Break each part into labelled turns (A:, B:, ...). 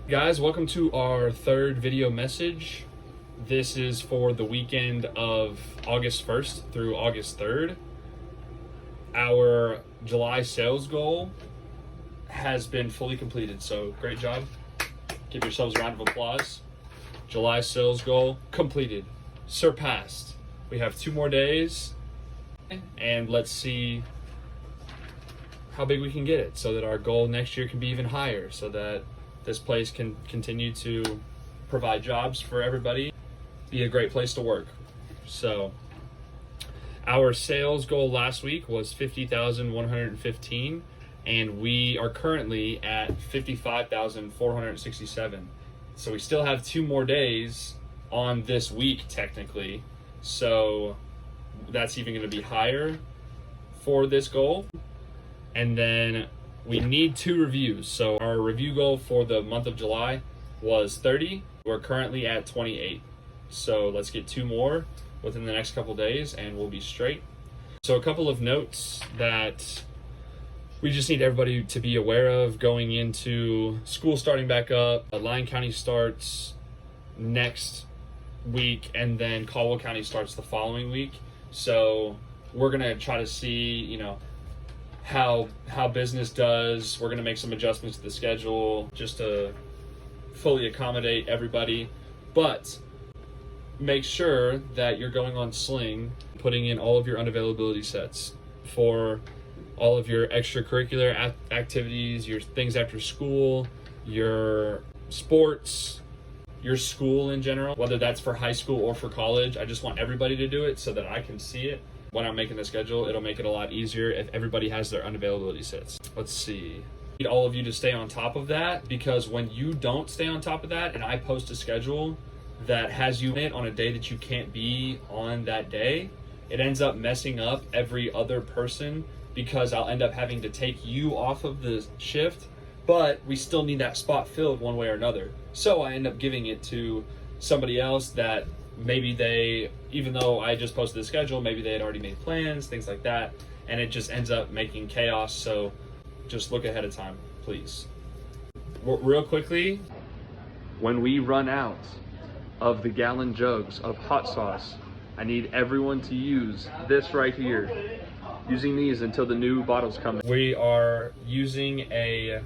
A: Guys, welcome to our third video message. This is for the weekend of August 1st through August 3rd. Our July sales goal has been fully completed, so great job. Give yourselves a round of applause. July sales goal completed, surpassed. We have 2 more days, and let's see how big we can get it so that our goal next year can be even higher, so that this place can continue to provide jobs for everybody, be a great place to work. So our sales goal last week was 50,115, and we are currently at 55,467. So we still have 2 more days on this week technically. So that's even going to be higher for this goal. And then we need 2 reviews. So our review goal for the month of July was 30. We're currently at 28. So let's get 2 more within the next couple days and we'll be straight. So a couple of notes that we just need everybody to be aware of going into school starting back up. Lyon County starts next week and then Caldwell County starts the following week. So we're gonna try to see, how business does. We're going to make some adjustments to the schedule just to fully accommodate everybody, but make sure that you're going on Sling, putting in all of your unavailability sets for all of your extracurricular activities, your things after school, your sports, your school in general, whether that's for high school or for college. I just want everybody to do it so that I can see it. When I'm making the schedule, it'll make it a lot easier if everybody has their unavailability sets. Let's see. I need all of you to stay on top of that, because when you don't stay on top of that and I post a schedule that has you in it on a day that you can't be on that day, it ends up messing up every other person, because I'll end up having to take you off of the shift, but we still need that spot filled one way or another. So I end up giving it to somebody else that maybe they, even though I just posted the schedule, maybe they had already made plans, things like that, and it just ends up making chaos. So just look ahead of time, please. Real quickly, when we run out of the gallon jugs of hot sauce, I need everyone to use this right here. Using these until the new bottles come in. We are using a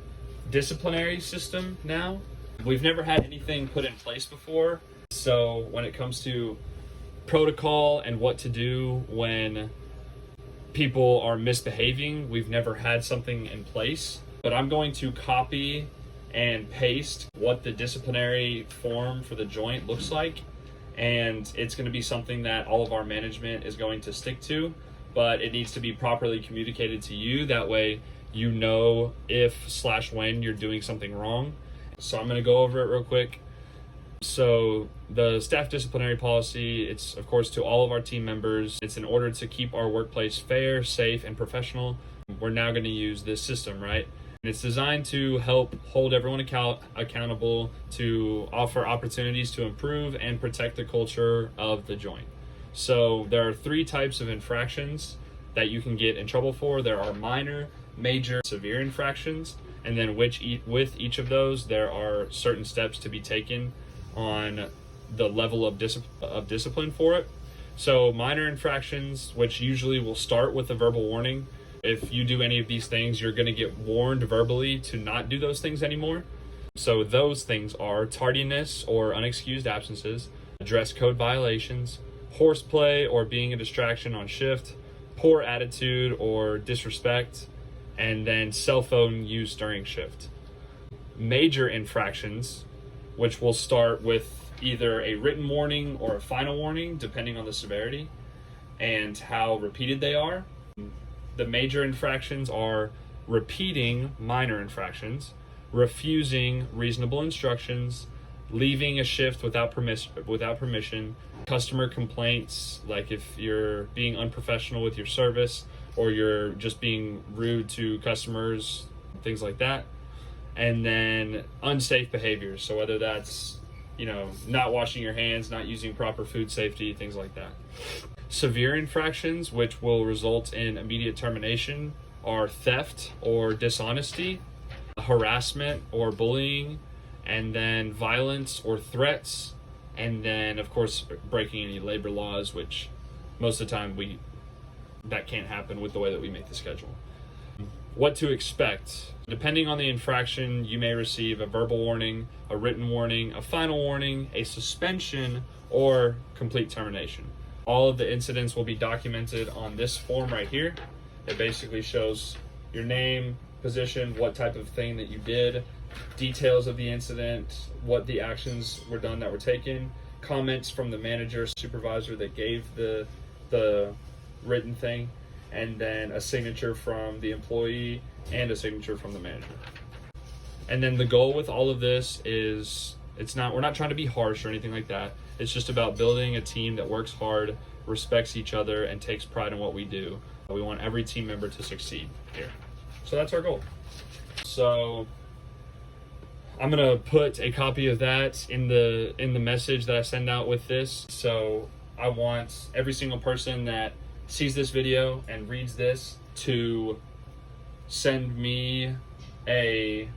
A: disciplinary system now. We've never had anything put in place before. So when it comes to protocol and what to do when people are misbehaving, we've never had something in place. But I'm going to copy and paste what the disciplinary form for the joint looks like. And it's going to be something that all of our management is going to stick to, but it needs to be properly communicated to you. That way you know if/when you're doing something wrong. So I'm going to go over it real quick. So the staff disciplinary policy, it's of course to all of our team members. It's in order to keep our workplace fair, safe, and professional. We're now going to use this system, right? And it's designed to help hold everyone accountable, to offer opportunities to improve and protect the culture of the joint. So there are 3 types of infractions that you can get in trouble for. There are minor, major, severe infractions, and then with each of those, there are certain steps to be taken on the level of discipline for it. So minor infractions, which usually will start with a verbal warning. If you do any of these things, you're going to get warned verbally to not do those things anymore. So those things are tardiness or unexcused absences, dress code violations, horseplay or being a distraction on shift, poor attitude or disrespect, and then cell phone use during shift. Major infractions, which will start with either a written warning or a final warning, depending on the severity and how repeated they are. The major infractions are repeating minor infractions, refusing reasonable instructions, leaving a shift without permission, customer complaints, like if you're being unprofessional with your service or you're just being rude to customers, things like that. And then unsafe behaviors. So whether that's, not washing your hands, not using proper food safety, things like that. Severe infractions, which will result in immediate termination, are theft or dishonesty, harassment or bullying, and then violence or threats, and then of course breaking any labor laws, which most of the time that can't happen with the way that we make the schedule. What to expect. Depending on the infraction, you may receive a verbal warning, a written warning, a final warning, a suspension, or complete termination. All of the incidents will be documented on this form right here. It basically shows your name, position, what type of thing that you did, details of the incident, what the actions were done that were taken, comments from the manager, supervisor that gave the written thing, and then a signature from the employee and a signature from the manager. And then the goal with all of this is we're not trying to be harsh or anything like that. It's just about building a team that works hard, respects each other, and takes pride in what we do. We want every team member to succeed here. So that's our goal. So I'm gonna put a copy of that in the message that I send out with this. So I want every single person that sees this video and reads this to send me a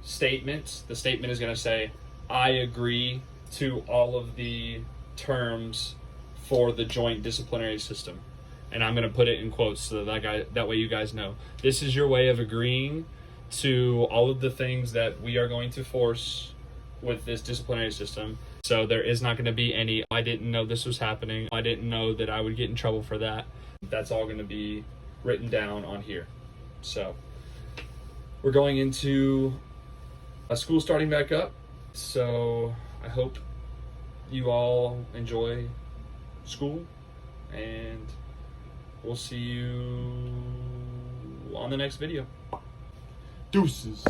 A: statement. The statement is going to say, I agree to all of the terms for the joint disciplinary system. And I'm going to put it in quotes so that way you guys know. This is your way of agreeing to all of the things that we are going to force with this disciplinary system. So there is not going to be any, I didn't know this was happening, I didn't know that I would get in trouble for that. That's all going to be written down on here. So we're going into a school starting back up. So I hope you all enjoy school, and we'll see you on the next video. Deuces.